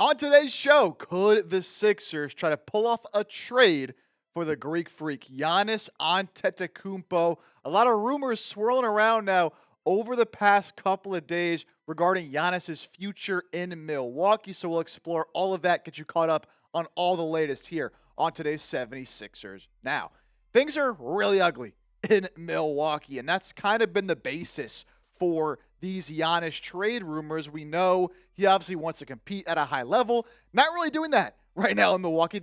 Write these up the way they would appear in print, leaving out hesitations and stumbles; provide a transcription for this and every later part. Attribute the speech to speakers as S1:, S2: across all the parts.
S1: On today's show, could the Sixers try to pull off a trade for the Greek freak Giannis Antetokounmpo? A lot of rumors swirling around now over the past couple of days regarding Giannis's future in Milwaukee. So we'll explore all of that, get you caught up on all the latest here on today's 76ers. Now, things are really ugly in Milwaukee, and that's kind of been the basis for these Giannis trade rumors. We know he obviously wants to compete at a high level. Not really doing that right now in Milwaukee.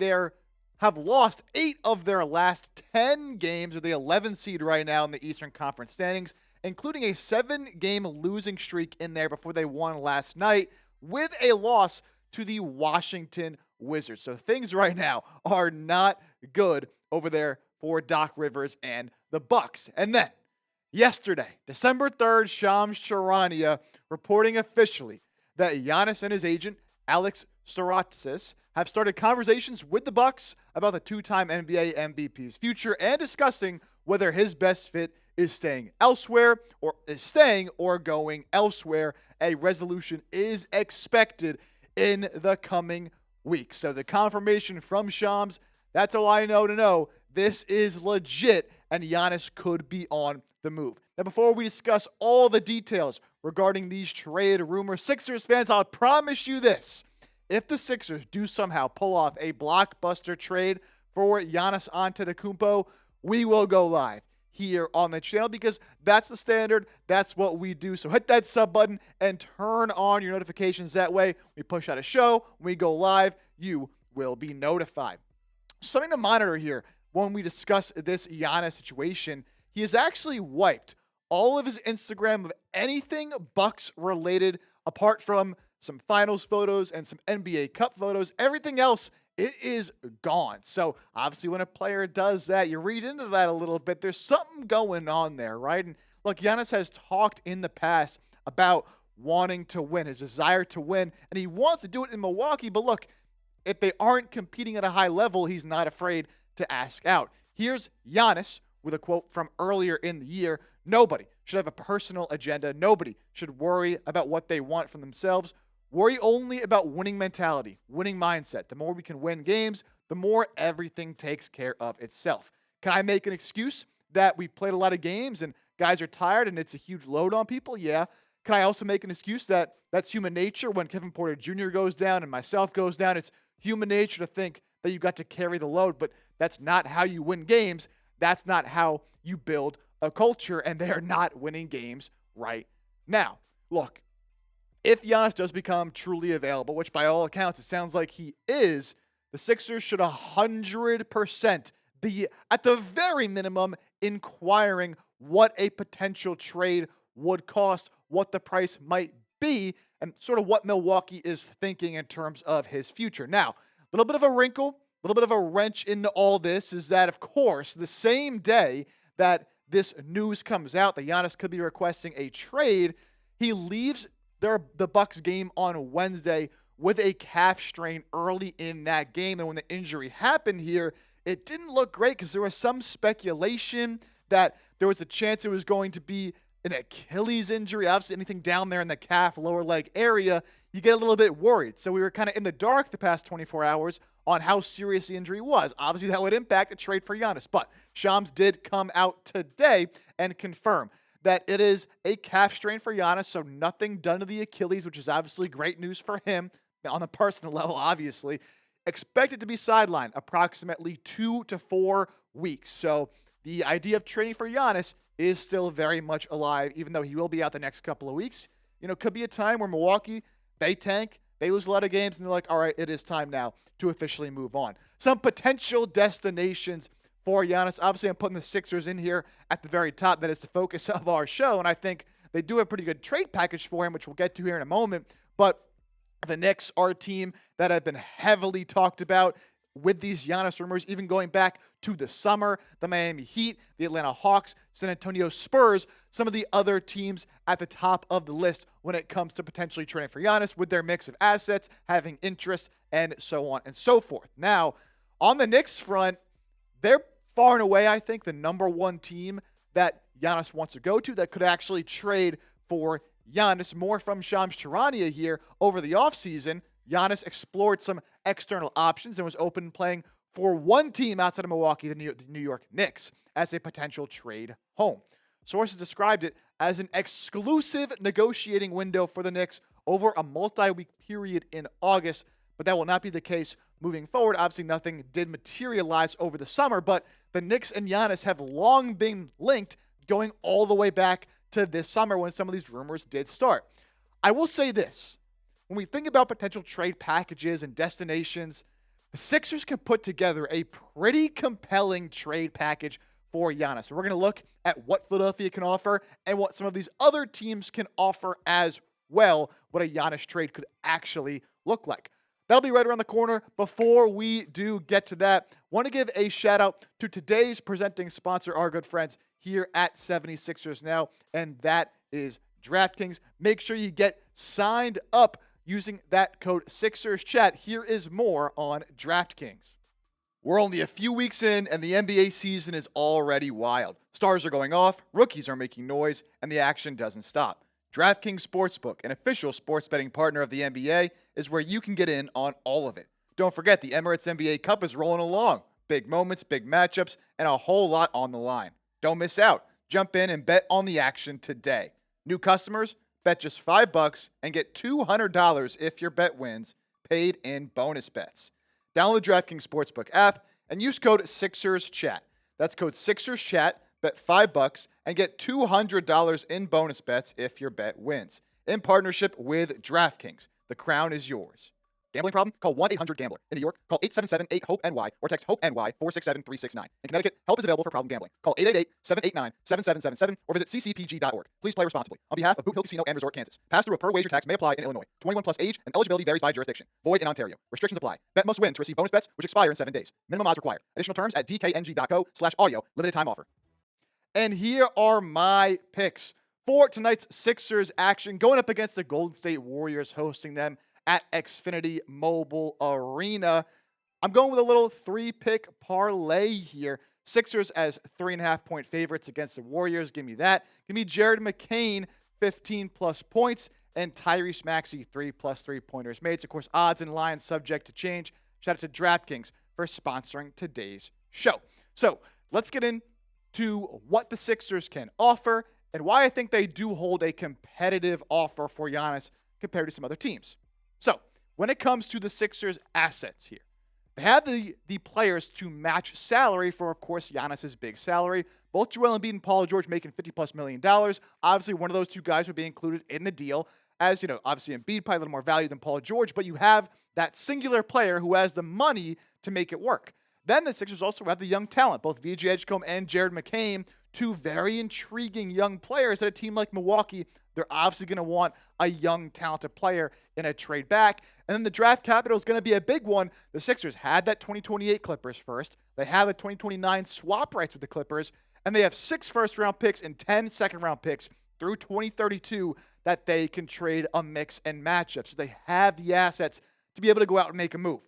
S1: Have lost 8 of their last 10 games, or the 11th seed right now in the Eastern Conference standings, including a 7-game losing streak in there before they won last night with a loss to the Washington Wizards. So things right now are not good over there for Doc Rivers and the Bucks. And then yesterday, December 3rd, Shams Charania reporting officially that Giannis and his agent, Alex Saratsis, have started conversations with the Bucks about the two-time NBA MVP's future and discussing whether his best fit is staying or going elsewhere. A resolution is expected in the coming weeks. So the confirmation from Shams, that's all I know. This is legit, and Giannis could be on the move. Now, before we discuss all the details regarding these trade rumors, Sixers fans, I'll promise you this. If the Sixers do somehow pull off a blockbuster trade for Giannis Antetokounmpo, we will go live here on the channel because that's the standard. That's what we do. So hit that sub button and turn on your notifications. That way, we push out a show, when we go live, you will be notified. Something to monitor here when we discuss this Giannis situation. He has actually wiped all of his Instagram of anything Bucks related, apart from some finals photos and some NBA Cup photos. Everything else, it is gone. So obviously when a player does that, you read into that a little bit. There's something going on there, right? And look, Giannis has talked in the past about wanting to win, his desire to win, and he wants to do it in Milwaukee. But look, if they aren't competing at a high level, he's not afraid to ask out. Here's Giannis with a quote from earlier in the year. Nobody should have a personal agenda. Nobody should worry about what they want from themselves. Worry only about winning mentality, winning mindset. The more we can win games, the more everything takes care of itself. Can I make an excuse that we played a lot of games and guys are tired and it's a huge load on people? Yeah. Can I also make an excuse that that's human nature when Kevin Porter Jr. goes down and myself goes down? It's human nature to think that you got to carry the load, but that's not how you win games. That's not how you build a culture, and they are not winning games right now. Look, if Giannis does become truly available, which by all accounts it sounds like he is, the Sixers should 100% be, at the very minimum, inquiring what a potential trade would cost, what the price might be, and sort of what Milwaukee is thinking in terms of his future. Now, a little bit of a wrinkle, a little bit of a wrench into all this is that, of course, the same day that this news comes out that Giannis could be requesting a trade, he leaves the Bucks game on Wednesday with a calf strain early in that game. And when the injury happened here, it didn't look great because there was some speculation that there was a chance it was going to be an Achilles injury. Obviously, anything down there in the calf, lower leg area, you get a little bit worried. So we were kind of in the dark the past 24 hours on how serious the injury was. Obviously, that would impact a trade for Giannis. But Shams did come out today and confirm that it is a calf strain for Giannis, so nothing done to the Achilles, which is obviously great news for him on a personal level, obviously. Expected to be sidelined approximately 2 to 4 weeks. So the idea of trading for Giannis is still very much alive, even though he will be out the next couple of weeks. You know, could be a time where Milwaukee, they tank, they lose a lot of games, and they're like, all right, it is time now to officially move on. Some potential destinations for Giannis. Obviously, I'm putting the Sixers in here at the very top. That is the focus of our show, and I think they do a pretty good trade package for him, which we'll get to here in a moment. But the Knicks are a team that have been heavily talked about with these Giannis rumors, even going back to the summer. The Miami Heat, the Atlanta Hawks, San Antonio Spurs, some of the other teams at the top of the list when it comes to potentially trading for Giannis with their mix of assets, having interest, and so on and so forth. Now, on the Knicks front, they're far and away, I think, the number one team that Giannis wants to go to that could actually trade for Giannis. More from Shams Charania here over the offseason. Giannis explored some external options and was open playing for one team outside of Milwaukee, the New York Knicks, as a potential trade home. Sources described it as an exclusive negotiating window for the Knicks over a multi-week period in August, but that will not be the case moving forward. Obviously, nothing did materialize over the summer, but the Knicks and Giannis have long been linked, going all the way back to this summer when some of these rumors did start. I will say this. When we think about potential trade packages and destinations, the Sixers can put together a pretty compelling trade package for Giannis. So we're going to look at what Philadelphia can offer and what some of these other teams can offer as well, what a Giannis trade could actually look like. That'll be right around the corner. Before we do get to that, want to give a shout out to today's presenting sponsor, our good friends here at 76ers Now, and that is DraftKings. Make sure you get signed up using that code SixersChat. Here is more on DraftKings. We're only a few weeks in, and the NBA season is already wild. Stars are going off, rookies are making noise, and the action doesn't stop. DraftKings Sportsbook, an official sports betting partner of the NBA, is where you can get in on all of it. Don't forget, the Emirates NBA Cup is rolling along. Big moments, big matchups, and a whole lot on the line. Don't miss out. Jump in and bet on the action today. New customers, bet just $5 and get $200 if your bet wins, paid in bonus bets. Download the DraftKings Sportsbook app and use code SixersChat. That's code SixersChat. Bet $5 and get $200 in bonus bets if your bet wins. In partnership with DraftKings, the crown is yours. Gambling problem? Call 1-800-GAMBLER. In New York, call 877-8-HOPE-NY or text HOPE-NY 467-369. In Connecticut, help is available for problem gambling. Call 888-789-7777 or visit ccpg.org. Please play responsibly. On behalf of Boot Hill Casino and Resort, Kansas. Pass-through of per-wager tax may apply in Illinois. 21 plus age and eligibility varies by jurisdiction. Void in Ontario. Restrictions apply. Bet must win to receive bonus bets, which expire in 7 days. Minimum odds required. Additional terms at dkng.co/audio. Limited time offer. And here are my picks for tonight's Sixers action, going up against the Golden State Warriors, hosting them at Xfinity Mobile Arena. I'm going with a little 3-pick parlay here. Sixers as 3.5-point favorites against the Warriors. Give me that. Give me Jared McCain, 15-plus points, and Tyrese Maxey, 3+ three-pointers made. Of course, odds and lines subject to change. Shout out to DraftKings for sponsoring today's show. So let's get into what the Sixers can offer and why I think they do hold a competitive offer for Giannis compared to some other teams. So, when it comes to the Sixers' assets here, they have the players to match salary for, of course, Giannis' big salary. Both Joel Embiid and Paul George making $50+ million. Obviously, one of those two guys would be included in the deal. As, you know, obviously Embiid probably a little more value than Paul George, but you have that singular player who has the money to make it work. Then the Sixers also have the young talent, both VJ Edgecombe and Jared McCain, two very intriguing young players at a team like Milwaukee. They're obviously going to want a young, talented player in a trade back. And then the draft capital is going to be a big one. The Sixers had that 2028 Clippers first. They have the 2029 swap rights with the Clippers. And they have 6 first-round picks and 10 second-round picks through 2032 that they can trade a mix and match up. So they have the assets to be able to go out and make a move.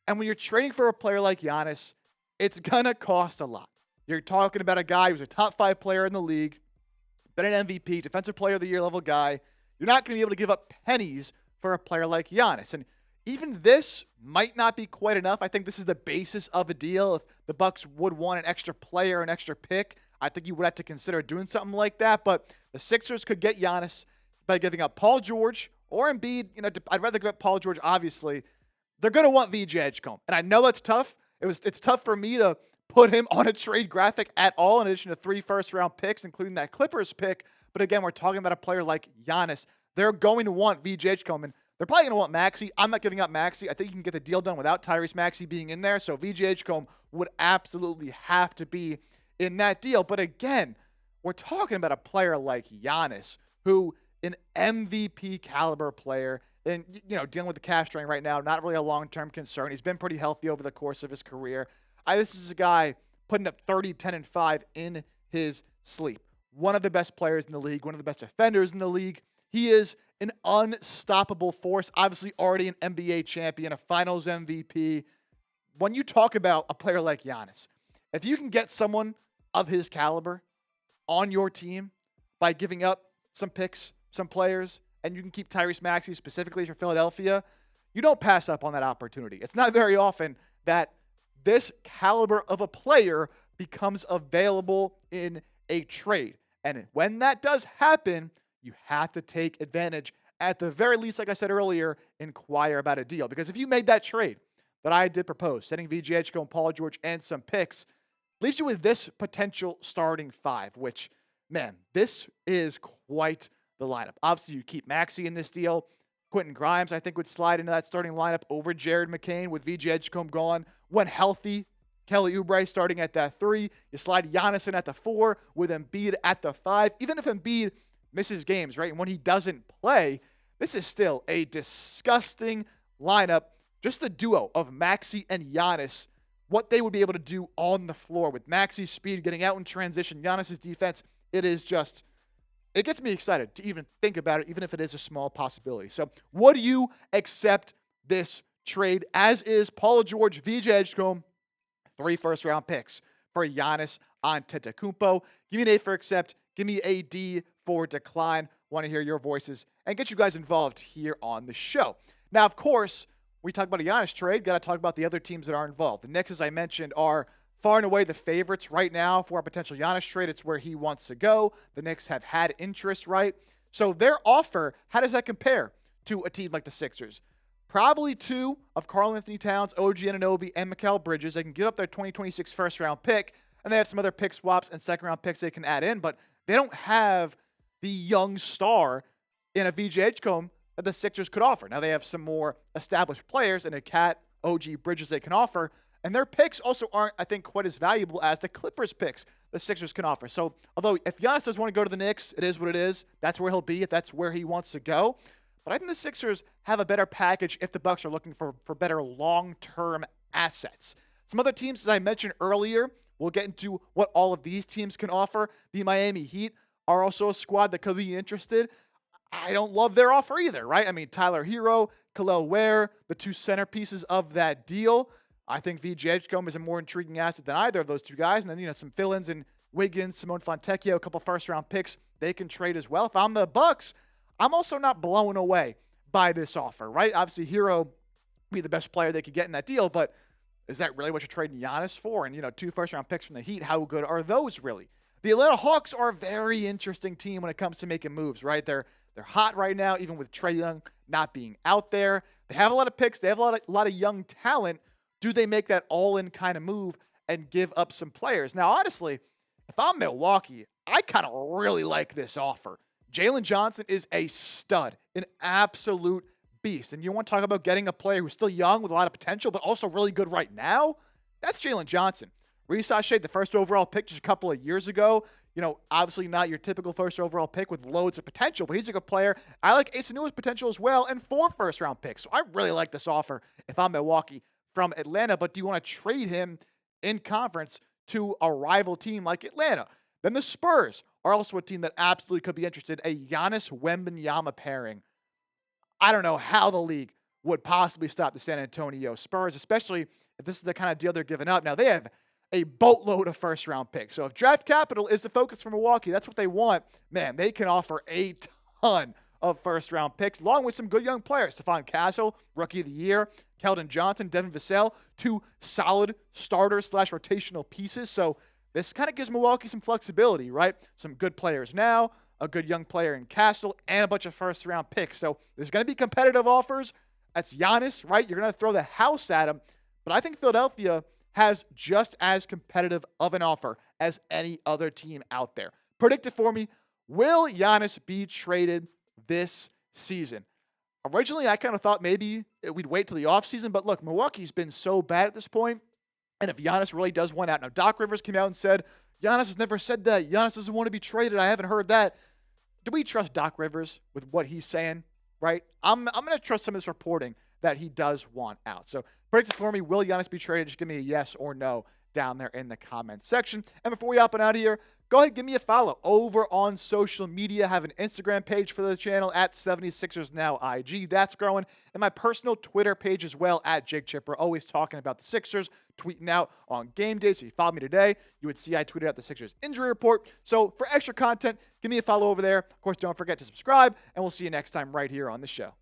S1: And when you're trading for a player like Giannis, it's going to cost a lot. You're talking about a guy who's a top 5 player in the league, been an MVP, defensive player of the year level guy. You're not going to be able to give up pennies for a player like Giannis. And even this might not be quite enough. I think this is the basis of a deal. If the Bucks would want an extra player, an extra pick, I think you would have to consider doing something like that. But the Sixers could get Giannis by giving up Paul George or Embiid. You know, I'd rather give up Paul George, obviously. They're going to want VJ Edgecombe. And I know that's tough. It's tough for me to put him on a trade graphic at all, in addition to 3 first-round picks, including that Clippers pick. But again, we're talking about a player like Giannis. They're going to want VJ Edgecombe, and they're probably going to want Maxey. I'm not giving up Maxey. I think you can get the deal done without Tyrese Maxey being in there. So VJ Edgecombe would absolutely have to be in that deal. But again, we're talking about a player like Giannis, who an MVP caliber player, and you know, dealing with the cash strain right now, not really a long-term concern. He's been pretty healthy over the course of his career. This is a guy putting up 30, 10, and 5 in his sleep. One of the best players in the league, one of the best defenders in the league. He is an unstoppable force, obviously already an NBA champion, a finals MVP. When you talk about a player like Giannis, if you can get someone of his caliber on your team by giving up some picks, some players, and you can keep Tyrese Maxey specifically for Philadelphia, you don't pass up on that opportunity. It's not very often that this caliber of a player becomes available in a trade. And when that does happen, you have to take advantage. At the very least, like I said earlier, inquire about a deal. Because if you made that trade that I did propose, sending VGHko and Paul George and some picks, leaves you with this potential starting five, which, man, this is quite the lineup. Obviously, you keep Maxey in this deal. Quentin Grimes, I think, would slide into that starting lineup over Jared McCain with VJ Edgecombe gone. When healthy, Kelly Oubre starting at that 3. You slide Giannis in at the 4 with Embiid at the 5. Even if Embiid misses games, right, and when he doesn't play, this is still a disgusting lineup. Just the duo of Maxey and Giannis, what they would be able to do on the floor with Maxey's speed, getting out in transition, Giannis's defense, it is just... it gets me excited to even think about it, even if it is a small possibility. So, what do you accept this trade? As is Paul George, VJ Edgecombe, 3 first-round picks for Giannis Antetokounmpo. Give me an A for accept. Give me a D for decline. Want to hear your voices and get you guys involved here on the show. Now, of course, we talk about a Giannis trade. Got to talk about the other teams that are involved. The Knicks, as I mentioned, are far and away the favorites right now for a potential Giannis trade. It's where he wants to go. The Knicks have had interest, right? So their offer, how does that compare to a team like the Sixers? Probably 2 of Karl-Anthony Towns, OG Anunoby, and Mikal Bridges. They can give up their 2026 first-round pick, and they have some other pick swaps and second-round picks they can add in, but they don't have the young star in a VJ Edgecombe that the Sixers could offer. Now they have some more established players in a Cat, OG Bridges they can offer, and their picks also aren't, I think, quite as valuable as the Clippers picks the Sixers can offer. So, although if Giannis does want to go to the Knicks, it is what it is. That's where he'll be if that's where he wants to go. But I think the Sixers have a better package if the Bucks are looking for better long-term assets. Some other teams, as I mentioned earlier, we'll get into what all of these teams can offer. The Miami Heat are also a squad that could be interested. I don't love their offer either, right? I mean, Tyler Hero, Khalil Ware, the 2 centerpieces of that deal. I think VJ Edgecombe is a more intriguing asset than either of those 2 guys. And then, some fill-ins in Wiggins, Simone Fontecchio, a couple first-round picks they can trade as well. If I'm the Bucks, I'm also not blown away by this offer, right? Obviously, Hero be the best player they could get in that deal, but is that really what you're trading Giannis for? And, 2 first-round picks from the Heat, how good are those really? The Atlanta Hawks are a very interesting team when it comes to making moves, right? They're hot right now, even with Trae Young not being out there. They have a lot of picks. They have a lot of young talent. Do they make that all-in kind of move and give up some players? Now, honestly, if I'm Milwaukee, I kind of really like this offer. Jalen Johnson is a stud, an absolute beast. And you want to talk about getting a player who's still young with a lot of potential, but also really good right now? That's Jalen Johnson. Reece Shea, the first overall pick just a couple of years ago. Obviously not your typical first overall pick with loads of potential, but he's a good player. I like Asa Nua's potential as well, and 4 first-round picks. So I really like this offer if I'm Milwaukee from Atlanta, but do you want to trade him in conference to a rival team like Atlanta? Then the Spurs are also a team that absolutely could be interested. A Giannis Wembanyama pairing. I don't know how the league would possibly stop the San Antonio Spurs, especially if this is the kind of deal they're giving up. Now, they have a boatload of first-round picks. So if draft capital is the focus for Milwaukee, that's what they want, man, they can offer a ton of first-round picks, along with some good young players. Stephon Castle, Rookie of the Year, Keldon Johnson, Devin Vassell, 2 solid starters/rotational pieces. So this kind of gives Milwaukee some flexibility, right? Some good players now, a good young player in Castle, and a bunch of first-round picks. So there's going to be competitive offers. That's Giannis, right? You're going to throw the house at him. But I think Philadelphia has just as competitive of an offer as any other team out there. Predict it for me. Will Giannis be traded this season? Originally, I kind of thought maybe we'd wait till the offseason, but look, Milwaukee's been so bad at this point, and if Giannis really does want out. Now, Doc Rivers came out and said, Giannis has never said that. Giannis doesn't want to be traded. I haven't heard that. Do we trust Doc Rivers with what he's saying, right? I'm going to trust some of this reporting that he does want out. So predict it for me. Will Giannis be traded? Just give me a yes or no down there in the comments section. And before we hop on out of here, go ahead and give me a follow over on social media. I have an Instagram page for the channel at 76ersNow IG. That's growing. And my personal Twitter page as well at Jake Chipper. Always talking about the Sixers, tweeting out on game day. So if you followed me today, you would see I tweeted out the Sixers injury report. So for extra content, give me a follow over there. Of course, don't forget to subscribe, and we'll see you next time right here on the show.